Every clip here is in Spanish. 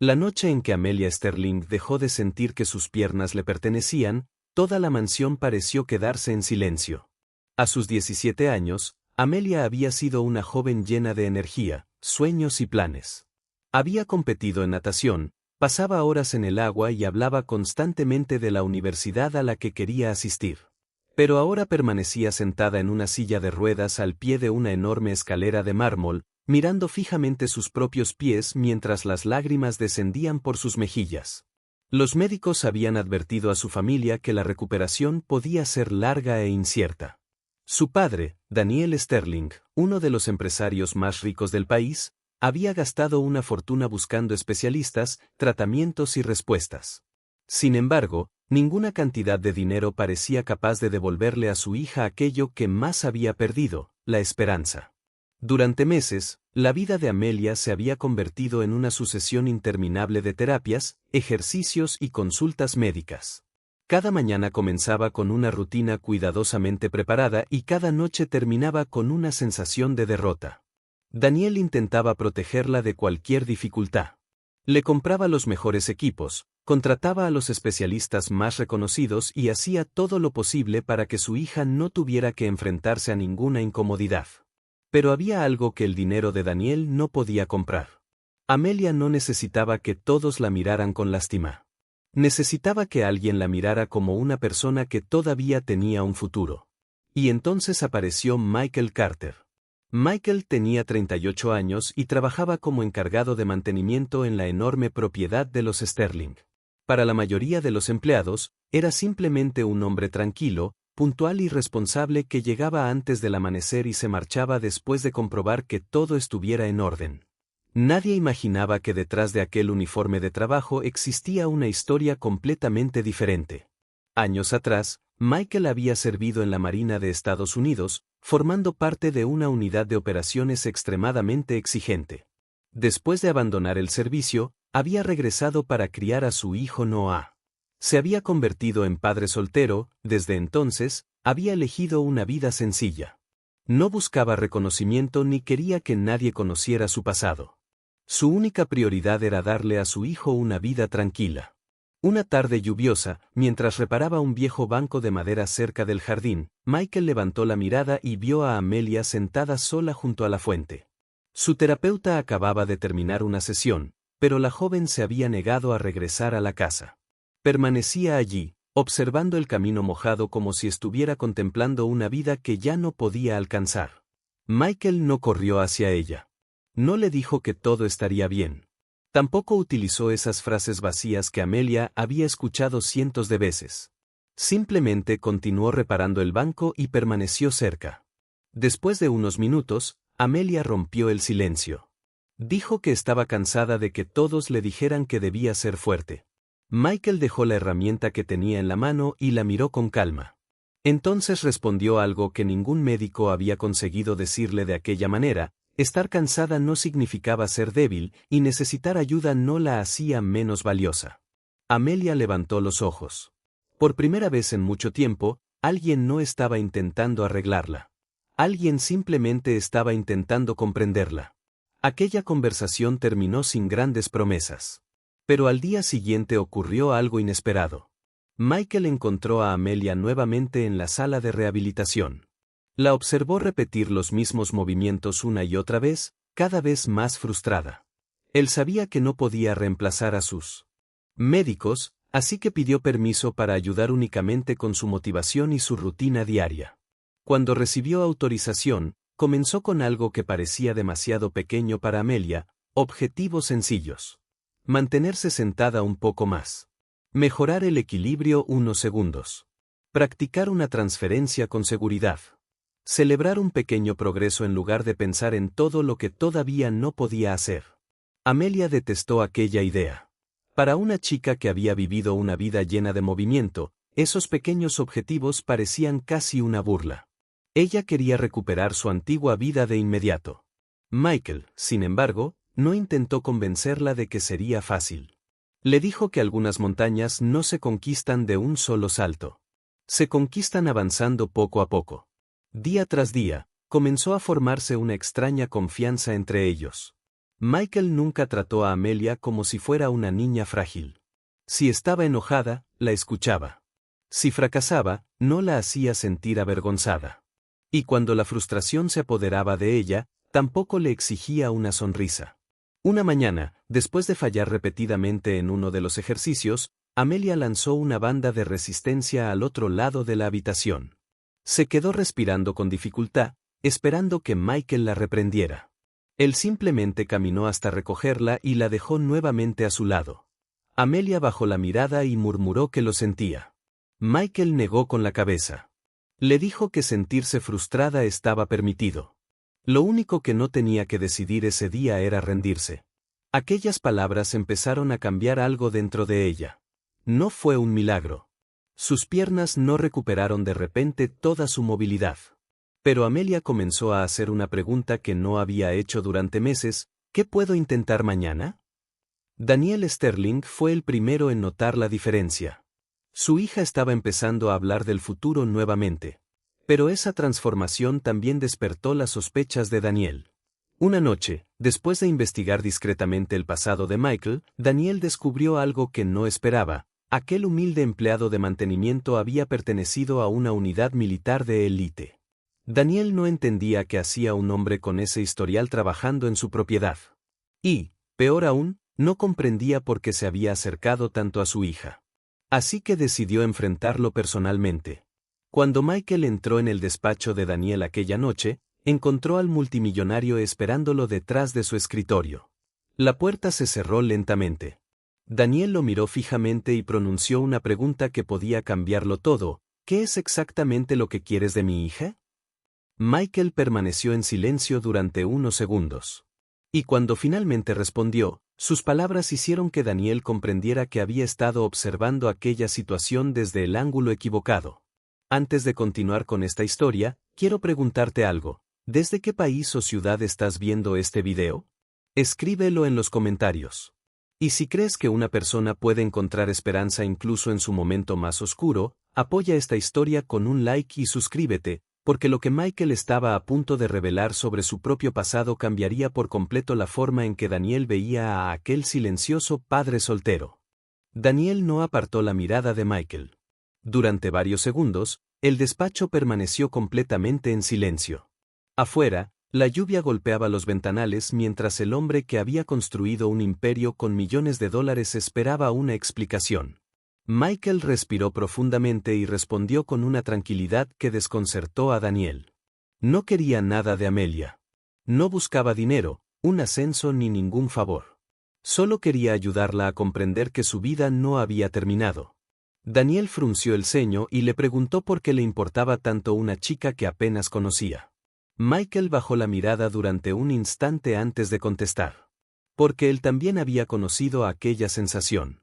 La noche en que Amelia Sterling dejó de sentir que sus piernas le pertenecían, toda la mansión pareció quedarse en silencio. A sus 17 años, Amelia había sido una joven llena de energía, sueños y planes. Había competido en natación, pasaba horas en el agua y hablaba constantemente de la universidad a la que quería asistir. Pero ahora permanecía sentada en una silla de ruedas al pie de una enorme escalera de mármol, mirando fijamente sus propios pies mientras las lágrimas descendían por sus mejillas. Los médicos habían advertido a su familia que la recuperación podía ser larga e incierta. Su padre, Daniel Sterling, uno de los empresarios más ricos del país, había gastado una fortuna buscando especialistas, tratamientos y respuestas. Sin embargo, ninguna cantidad de dinero parecía capaz de devolverle a su hija aquello que más había perdido, la esperanza. Durante meses, la vida de Amelia se había convertido en una sucesión interminable de terapias, ejercicios y consultas médicas. Cada mañana comenzaba con una rutina cuidadosamente preparada y cada noche terminaba con una sensación de derrota. Daniel intentaba protegerla de cualquier dificultad. Le compraba los mejores equipos, contrataba a los especialistas más reconocidos y hacía todo lo posible para que su hija no tuviera que enfrentarse a ninguna incomodidad. Pero había algo que el dinero de Daniel no podía comprar. Amelia no necesitaba que todos la miraran con lástima. Necesitaba que alguien la mirara como una persona que todavía tenía un futuro. Y entonces apareció Michael Carter. Michael tenía 38 años y trabajaba como encargado de mantenimiento en la enorme propiedad de los Sterling. Para la mayoría de los empleados, era simplemente un hombre tranquilo, puntual y responsable que llegaba antes del amanecer y se marchaba después de comprobar que todo estuviera en orden. Nadie imaginaba que detrás de aquel uniforme de trabajo existía una historia completamente diferente. Años atrás, Michael había servido en la Marina de Estados Unidos, formando parte de una unidad de operaciones extremadamente exigente. Después de abandonar el servicio, había regresado para criar a su hijo Noah. Se había convertido en padre soltero, desde entonces, había elegido una vida sencilla. No buscaba reconocimiento ni quería que nadie conociera su pasado. Su única prioridad era darle a su hijo una vida tranquila. Una tarde lluviosa, mientras reparaba un viejo banco de madera cerca del jardín, Michael levantó la mirada y vio a Amelia sentada sola junto a la fuente. Su terapeuta acababa de terminar una sesión, pero la joven se había negado a regresar a la casa. Permanecía allí, observando el camino mojado como si estuviera contemplando una vida que ya no podía alcanzar. Michael no corrió hacia ella. No le dijo que todo estaría bien. Tampoco utilizó esas frases vacías que Amelia había escuchado cientos de veces. Simplemente continuó reparando el banco y permaneció cerca. Después de unos minutos, Amelia rompió el silencio. Dijo que estaba cansada de que todos le dijeran que debía ser fuerte. Michael dejó la herramienta que tenía en la mano y la miró con calma. Entonces respondió algo que ningún médico había conseguido decirle de aquella manera: estar cansada no significaba ser débil, y necesitar ayuda no la hacía menos valiosa. Amelia levantó los ojos. Por primera vez en mucho tiempo, alguien no estaba intentando arreglarla. Alguien simplemente estaba intentando comprenderla. Aquella conversación terminó sin grandes promesas. Pero al día siguiente ocurrió algo inesperado. Michael encontró a Amelia nuevamente en la sala de rehabilitación. La observó repetir los mismos movimientos una y otra vez, cada vez más frustrada. Él sabía que no podía reemplazar a sus médicos, así que pidió permiso para ayudar únicamente con su motivación y su rutina diaria. Cuando recibió autorización, comenzó con algo que parecía demasiado pequeño para Amelia: objetivos sencillos. Mantenerse sentada un poco más. Mejorar el equilibrio unos segundos. Practicar una transferencia con seguridad. Celebrar un pequeño progreso en lugar de pensar en todo lo que todavía no podía hacer. Amelia detestó aquella idea. Para una chica que había vivido una vida llena de movimiento, esos pequeños objetivos parecían casi una burla. Ella quería recuperar su antigua vida de inmediato. Michael, sin embargo, no intentó convencerla de que sería fácil. Le dijo que algunas montañas no se conquistan de un solo salto. Se conquistan avanzando poco a poco. Día tras día, comenzó a formarse una extraña confianza entre ellos. Michael nunca trató a Amelia como si fuera una niña frágil. Si estaba enojada, la escuchaba. Si fracasaba, no la hacía sentir avergonzada. Y cuando la frustración se apoderaba de ella, tampoco le exigía una sonrisa. Una mañana, después de fallar repetidamente en uno de los ejercicios, Amelia lanzó una banda de resistencia al otro lado de la habitación. Se quedó respirando con dificultad, esperando que Michael la reprendiera. Él simplemente caminó hasta recogerla y la dejó nuevamente a su lado. Amelia bajó la mirada y murmuró que lo sentía. Michael negó con la cabeza. Le dijo que sentirse frustrada estaba permitido. Lo único que no tenía que decidir ese día era rendirse. Aquellas palabras empezaron a cambiar algo dentro de ella. No fue un milagro. Sus piernas no recuperaron de repente toda su movilidad. Pero Amelia comenzó a hacer una pregunta que no había hecho durante meses: ¿qué puedo intentar mañana? Daniel Sterling fue el primero en notar la diferencia. Su hija estaba empezando a hablar del futuro nuevamente. Pero esa transformación también despertó las sospechas de Daniel. Una noche, después de investigar discretamente el pasado de Michael, Daniel descubrió algo que no esperaba. Aquel humilde empleado de mantenimiento había pertenecido a una unidad militar de élite. Daniel no entendía qué hacía un hombre con ese historial trabajando en su propiedad. Y, peor aún, no comprendía por qué se había acercado tanto a su hija. Así que decidió enfrentarlo personalmente. Cuando Michael entró en el despacho de Daniel aquella noche, encontró al multimillonario esperándolo detrás de su escritorio. La puerta se cerró lentamente. Daniel lo miró fijamente y pronunció una pregunta que podía cambiarlo todo: ¿qué es exactamente lo que quieres de mi hija? Michael permaneció en silencio durante unos segundos. Y cuando finalmente respondió, sus palabras hicieron que Daniel comprendiera que había estado observando aquella situación desde el ángulo equivocado. Antes de continuar con esta historia, quiero preguntarte algo. ¿Desde qué país o ciudad estás viendo este video? Escríbelo en los comentarios. Y si crees que una persona puede encontrar esperanza incluso en su momento más oscuro, apoya esta historia con un like y suscríbete, porque lo que Michael estaba a punto de revelar sobre su propio pasado cambiaría por completo la forma en que Daniel veía a aquel silencioso padre soltero. Daniel no apartó la mirada de Michael. Durante varios segundos, el despacho permaneció completamente en silencio. Afuera, la lluvia golpeaba los ventanales mientras el hombre que había construido un imperio con millones de dólares esperaba una explicación. Michael respiró profundamente y respondió con una tranquilidad que desconcertó a Daniel. No quería nada de Amelia. No buscaba dinero, un ascenso ni ningún favor. Solo quería ayudarla a comprender que su vida no había terminado. Daniel frunció el ceño y le preguntó por qué le importaba tanto una chica que apenas conocía. Michael bajó la mirada durante un instante antes de contestar. Porque él también había conocido aquella sensación.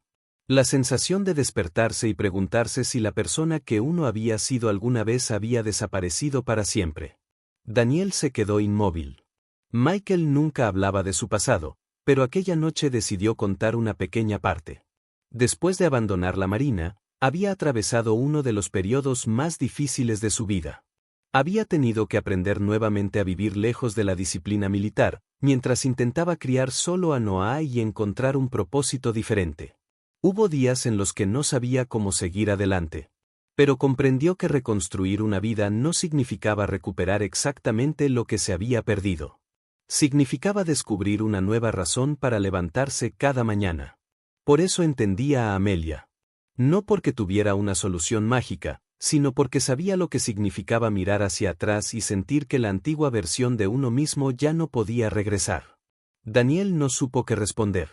La sensación de despertarse y preguntarse si la persona que uno había sido alguna vez había desaparecido para siempre. Daniel se quedó inmóvil. Michael nunca hablaba de su pasado, pero aquella noche decidió contar una pequeña parte. Después de abandonar la marina, había atravesado uno de los periodos más difíciles de su vida. Había tenido que aprender nuevamente a vivir lejos de la disciplina militar, mientras intentaba criar solo a Noah y encontrar un propósito diferente. Hubo días en los que no sabía cómo seguir adelante. Pero comprendió que reconstruir una vida no significaba recuperar exactamente lo que se había perdido. Significaba descubrir una nueva razón para levantarse cada mañana. Por eso entendía a Amelia. No porque tuviera una solución mágica, sino porque sabía lo que significaba mirar hacia atrás y sentir que la antigua versión de uno mismo ya no podía regresar. Daniel no supo qué responder.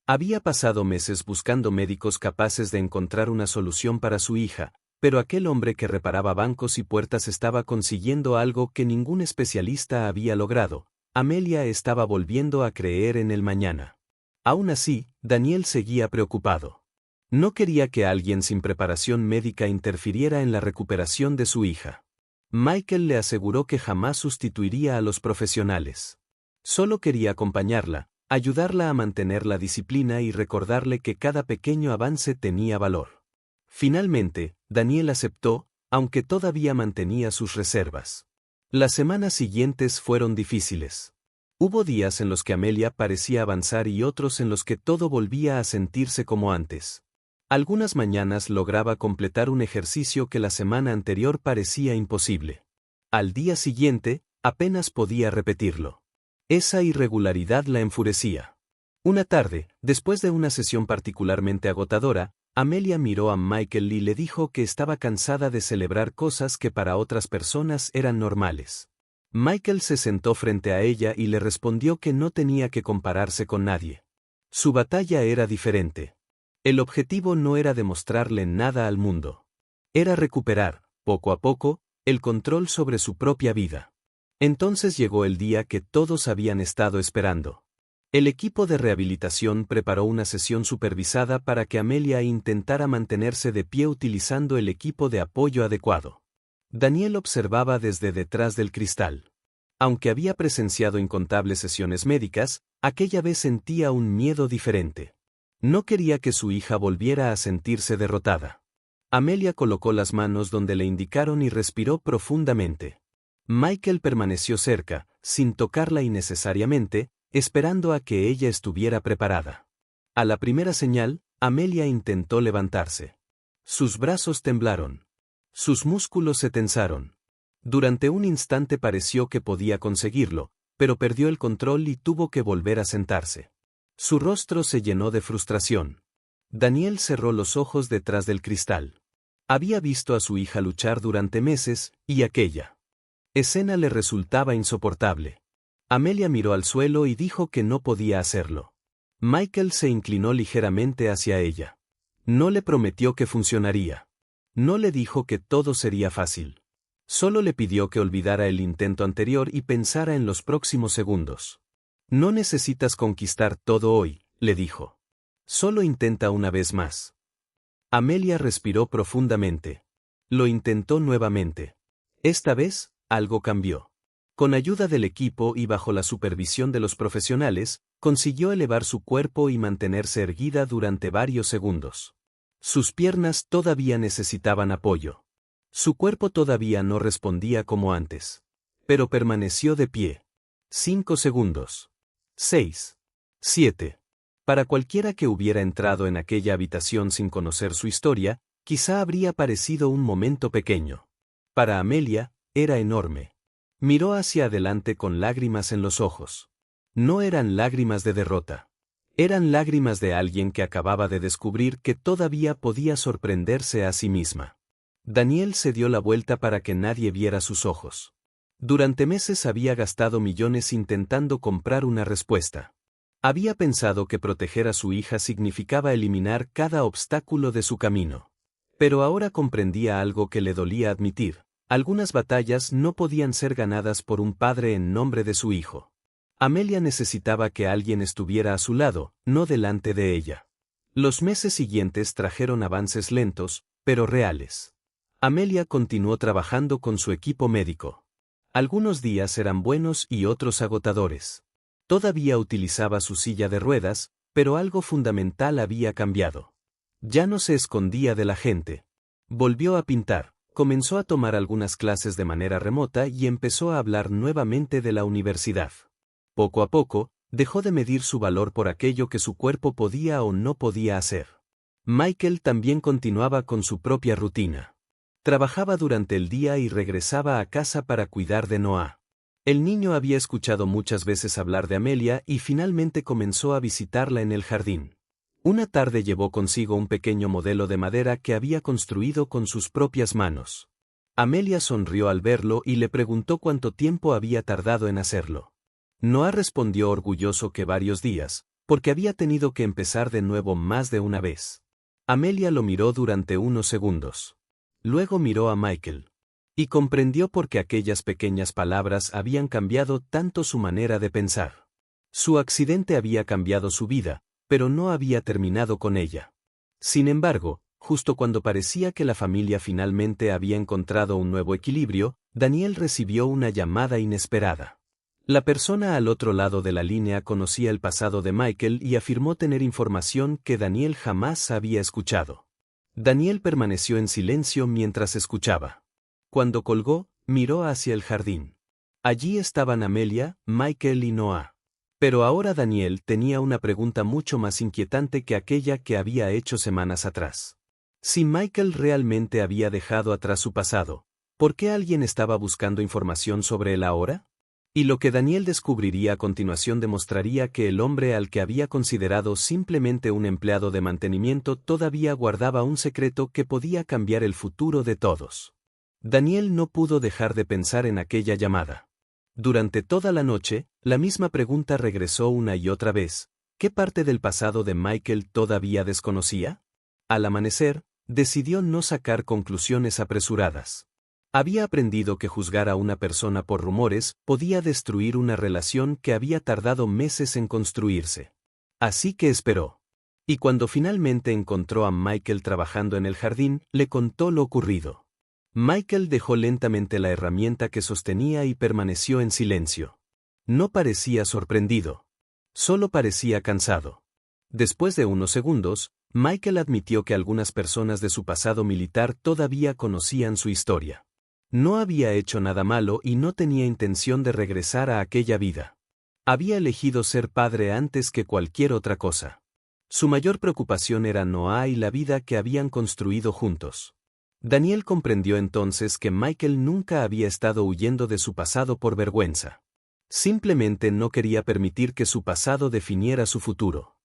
Había pasado meses buscando médicos capaces de encontrar una solución para su hija, pero aquel hombre que reparaba bancos y puertas estaba consiguiendo algo que ningún especialista había logrado. Amelia estaba volviendo a creer en el mañana. Aún así, Daniel seguía preocupado. No quería que alguien sin preparación médica interfiriera en la recuperación de su hija. Michael le aseguró que jamás sustituiría a los profesionales. Solo quería acompañarla, ayudarla a mantener la disciplina y recordarle que cada pequeño avance tenía valor. Finalmente, Daniel aceptó, aunque todavía mantenía sus reservas. Las semanas siguientes fueron difíciles. Hubo días en los que Amelia parecía avanzar y otros en los que todo volvía a sentirse como antes. Algunas mañanas lograba completar un ejercicio que la semana anterior parecía imposible. Al día siguiente, apenas podía repetirlo. Esa irregularidad la enfurecía. Una tarde, después de una sesión particularmente agotadora, Amelia miró a Michael y le dijo que estaba cansada de celebrar cosas que para otras personas eran normales. Michael se sentó frente a ella y le respondió que no tenía que compararse con nadie. Su batalla era diferente. El objetivo no era demostrarle nada al mundo. Era recuperar, poco a poco, el control sobre su propia vida. Entonces llegó el día que todos habían estado esperando. El equipo de rehabilitación preparó una sesión supervisada para que Amelia intentara mantenerse de pie utilizando el equipo de apoyo adecuado. Daniel observaba desde detrás del cristal. Aunque había presenciado incontables sesiones médicas, aquella vez sentía un miedo diferente. No quería que su hija volviera a sentirse derrotada. Amelia colocó las manos donde le indicaron y respiró profundamente. Michael permaneció cerca, sin tocarla innecesariamente, esperando a que ella estuviera preparada. A la primera señal, Amelia intentó levantarse. Sus brazos temblaron. Sus músculos se tensaron. Durante un instante pareció que podía conseguirlo, pero perdió el control y tuvo que volver a sentarse. Su rostro se llenó de frustración. Daniel cerró los ojos detrás del cristal. Había visto a su hija luchar durante meses, y aquella escena le resultaba insoportable. Amelia miró al suelo y dijo que no podía hacerlo. Michael se inclinó ligeramente hacia ella. No le prometió que funcionaría. No le dijo que todo sería fácil. Solo le pidió que olvidara el intento anterior y pensara en los próximos segundos. No necesitas conquistar todo hoy, le dijo. Solo intenta una vez más. Amelia respiró profundamente. Lo intentó nuevamente. Esta vez, algo cambió. Con ayuda del equipo y bajo la supervisión de los profesionales, consiguió elevar su cuerpo y mantenerse erguida durante varios segundos. Sus piernas todavía necesitaban apoyo. Su cuerpo todavía no respondía como antes. Pero permaneció de pie. 5 segundos. 6. 7. Para cualquiera que hubiera entrado en aquella habitación sin conocer su historia, quizá habría parecido un momento pequeño. Para Amelia, era enorme. Miró hacia adelante con lágrimas en los ojos. No eran lágrimas de derrota. Eran lágrimas de alguien que acababa de descubrir que todavía podía sorprenderse a sí misma. Daniel se dio la vuelta para que nadie viera sus ojos. Durante meses había gastado millones intentando comprar una respuesta. Había pensado que proteger a su hija significaba eliminar cada obstáculo de su camino. Pero ahora comprendía algo que le dolía admitir. Algunas batallas no podían ser ganadas por un padre en nombre de su hijo. Amelia necesitaba que alguien estuviera a su lado, no delante de ella. Los meses siguientes trajeron avances lentos, pero reales. Amelia continuó trabajando con su equipo médico. Algunos días eran buenos y otros agotadores. Todavía utilizaba su silla de ruedas, pero algo fundamental había cambiado. Ya no se escondía de la gente. Volvió a pintar. Comenzó a tomar algunas clases de manera remota y empezó a hablar nuevamente de la universidad. Poco a poco, dejó de medir su valor por aquello que su cuerpo podía o no podía hacer. Michael también continuaba con su propia rutina. Trabajaba durante el día y regresaba a casa para cuidar de Noah. El niño había escuchado muchas veces hablar de Amelia y finalmente comenzó a visitarla en el jardín. Una tarde llevó consigo un pequeño modelo de madera que había construido con sus propias manos. Amelia sonrió al verlo y le preguntó cuánto tiempo había tardado en hacerlo. Noah respondió orgulloso que varios días, porque había tenido que empezar de nuevo más de una vez. Amelia lo miró durante unos segundos. Luego miró a Michael. Y comprendió por qué aquellas pequeñas palabras habían cambiado tanto su manera de pensar. Su accidente había cambiado su vida, pero no había terminado con ella. Sin embargo, justo cuando parecía que la familia finalmente había encontrado un nuevo equilibrio, Daniel recibió una llamada inesperada. La persona al otro lado de la línea conocía el pasado de Michael y afirmó tener información que Daniel jamás había escuchado. Daniel permaneció en silencio mientras escuchaba. Cuando colgó, miró hacia el jardín. Allí estaban Amelia, Michael y Noah. Pero ahora Daniel tenía una pregunta mucho más inquietante que aquella que había hecho semanas atrás. Si Michael realmente había dejado atrás su pasado, ¿por qué alguien estaba buscando información sobre él ahora? Y lo que Daniel descubriría a continuación demostraría que el hombre al que había considerado simplemente un empleado de mantenimiento todavía guardaba un secreto que podía cambiar el futuro de todos. Daniel no pudo dejar de pensar en aquella llamada. Durante toda la noche, la misma pregunta regresó una y otra vez. ¿Qué parte del pasado de Michael todavía desconocía? Al amanecer, decidió no sacar conclusiones apresuradas. Había aprendido que juzgar a una persona por rumores podía destruir una relación que había tardado meses en construirse. Así que esperó. Y cuando finalmente encontró a Michael trabajando en el jardín, le contó lo ocurrido. Michael dejó lentamente la herramienta que sostenía y permaneció en silencio. No parecía sorprendido. Solo parecía cansado. Después de unos segundos, Michael admitió que algunas personas de su pasado militar todavía conocían su historia. No había hecho nada malo y no tenía intención de regresar a aquella vida. Había elegido ser padre antes que cualquier otra cosa. Su mayor preocupación era Noah y la vida que habían construido juntos. Daniel comprendió entonces que Michael nunca había estado huyendo de su pasado por vergüenza. Simplemente no quería permitir que su pasado definiera su futuro.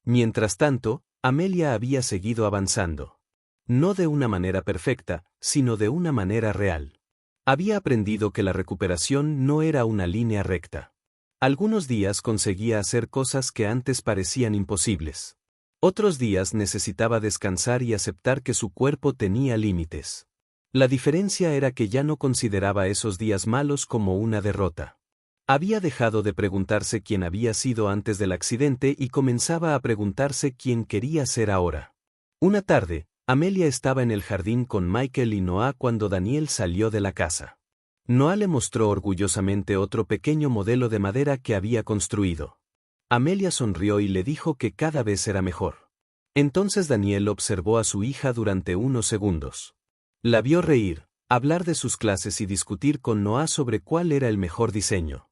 Mientras tanto, Amelia había seguido avanzando. No de una manera perfecta, sino de una manera real. Había aprendido que la recuperación no era una línea recta. Algunos días conseguía hacer cosas que antes parecían imposibles. Otros días necesitaba descansar y aceptar que su cuerpo tenía límites. La diferencia era que ya no consideraba esos días malos como una derrota. Había dejado de preguntarse quién había sido antes del accidente y comenzaba a preguntarse quién quería ser ahora. Una tarde, Amelia estaba en el jardín con Michael y Noah cuando Daniel salió de la casa. Noah le mostró orgullosamente otro pequeño modelo de madera que había construido. Amelia sonrió y le dijo que cada vez era mejor. Entonces Daniel observó a su hija durante unos segundos. La vio reír, hablar de sus clases y discutir con Noah sobre cuál era el mejor diseño.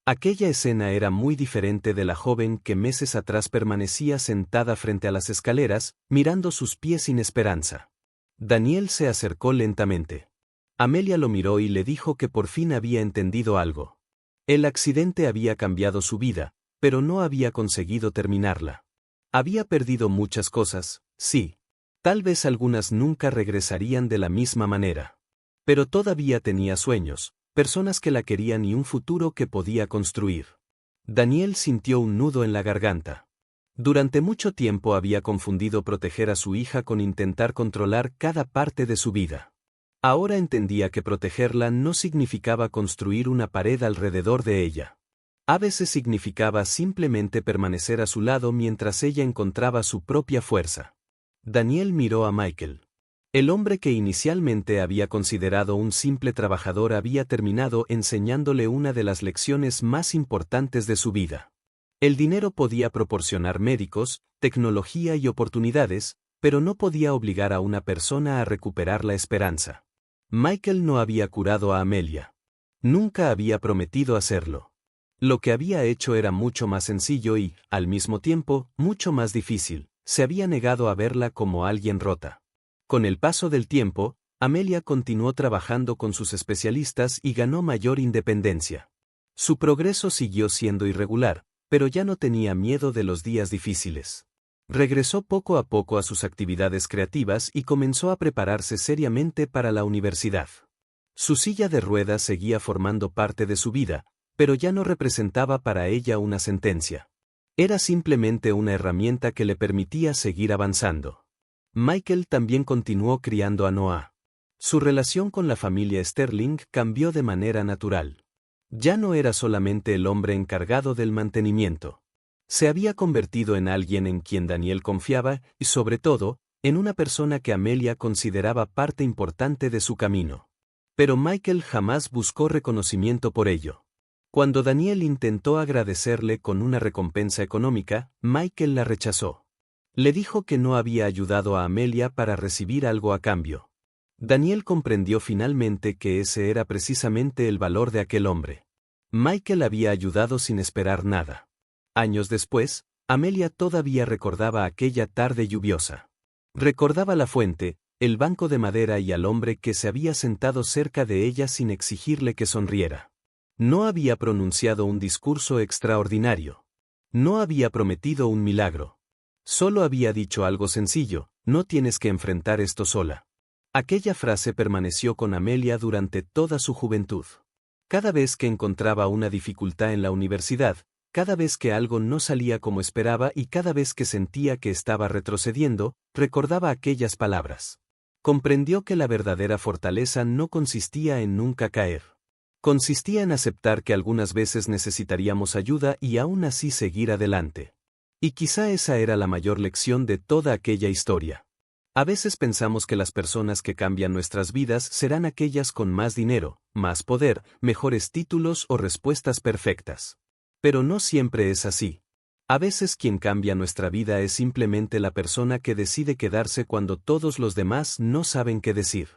Aquella escena era muy diferente de la joven que meses atrás permanecía sentada frente a las escaleras, mirando sus pies sin esperanza. Daniel se acercó lentamente. Amelia lo miró y le dijo que por fin había entendido algo. El accidente había cambiado su vida, pero no había conseguido terminarla. Había perdido muchas cosas, sí. Tal vez algunas nunca regresarían de la misma manera. Pero todavía tenía sueños, personas que la querían y un futuro que podía construir. Daniel sintió un nudo en la garganta. Durante mucho tiempo había confundido proteger a su hija con intentar controlar cada parte de su vida. Ahora entendía que protegerla no significaba construir una pared alrededor de ella. A veces significaba simplemente permanecer a su lado mientras ella encontraba su propia fuerza. Daniel miró a Michael. El hombre que inicialmente había considerado un simple trabajador había terminado enseñándole una de las lecciones más importantes de su vida. El dinero podía proporcionar médicos, tecnología y oportunidades, pero no podía obligar a una persona a recuperar la esperanza. Michael no había curado a Amelia. Nunca había prometido hacerlo. Lo que había hecho era mucho más sencillo y, al mismo tiempo, mucho más difícil. Se había negado a verla como alguien rota. Con el paso del tiempo, Amelia continuó trabajando con sus especialistas y ganó mayor independencia. Su progreso siguió siendo irregular, pero ya no tenía miedo de los días difíciles. Regresó poco a poco a sus actividades creativas y comenzó a prepararse seriamente para la universidad. Su silla de ruedas seguía formando parte de su vida, pero ya no representaba para ella una sentencia. Era simplemente una herramienta que le permitía seguir avanzando. Michael también continuó criando a Noah. Su relación con la familia Sterling cambió de manera natural. Ya no era solamente el hombre encargado del mantenimiento. Se había convertido en alguien en quien Daniel confiaba y, sobre todo, en una persona que Amelia consideraba parte importante de su camino. Pero Michael jamás buscó reconocimiento por ello. Cuando Daniel intentó agradecerle con una recompensa económica, Michael la rechazó. Le dijo que no había ayudado a Amelia para recibir algo a cambio. Daniel comprendió finalmente que ese era precisamente el valor de aquel hombre. Michael había ayudado sin esperar nada. Años después, Amelia todavía recordaba aquella tarde lluviosa. Recordaba la fuente, el banco de madera y al hombre que se había sentado cerca de ella sin exigirle que sonriera. No había pronunciado un discurso extraordinario. No había prometido un milagro. Solo había dicho algo sencillo: no tienes que enfrentar esto sola. Aquella frase permaneció con Amelia durante toda su juventud. Cada vez que encontraba una dificultad en la universidad, cada vez que algo no salía como esperaba y cada vez que sentía que estaba retrocediendo, recordaba aquellas palabras. Comprendió que la verdadera fortaleza no consistía en nunca caer. Consistía en aceptar que algunas veces necesitaríamos ayuda y aún así seguir adelante. Y quizá esa era la mayor lección de toda aquella historia. A veces pensamos que las personas que cambian nuestras vidas serán aquellas con más dinero, más poder, mejores títulos o respuestas perfectas. Pero no siempre es así. A veces quien cambia nuestra vida es simplemente la persona que decide quedarse cuando todos los demás no saben qué decir.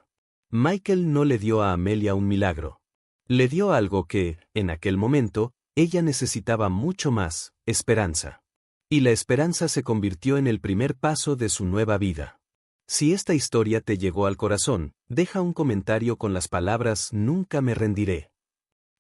Michael no le dio a Amelia un milagro. Le dio algo que, en aquel momento, ella necesitaba mucho más: esperanza. Y la esperanza se convirtió en el primer paso de su nueva vida. Si esta historia te llegó al corazón, deja un comentario con las palabras "Nunca me rendiré".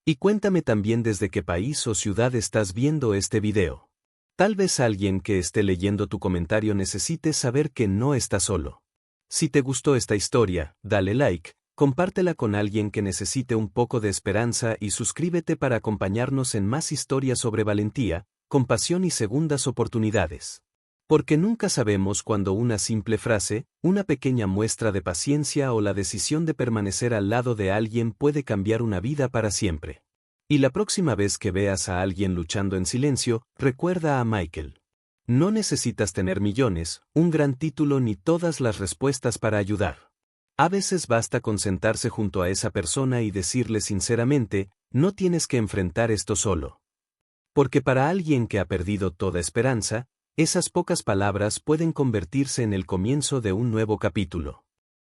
Y cuéntame también desde qué país o ciudad estás viendo este video. Tal vez alguien que esté leyendo tu comentario necesite saber que no está solo. Si te gustó esta historia, dale like, compártela con alguien que necesite un poco de esperanza y suscríbete para acompañarnos en más historias sobre valentía, compasión y segundas oportunidades. Porque nunca sabemos cuándo una simple frase, una pequeña muestra de paciencia o la decisión de permanecer al lado de alguien puede cambiar una vida para siempre. Y la próxima vez que veas a alguien luchando en silencio, recuerda a Michael. No necesitas tener millones, un gran título ni todas las respuestas para ayudar. A veces basta con sentarse junto a esa persona y decirle sinceramente: no tienes que enfrentar esto solo. Porque para alguien que ha perdido toda esperanza, esas pocas palabras pueden convertirse en el comienzo de un nuevo capítulo.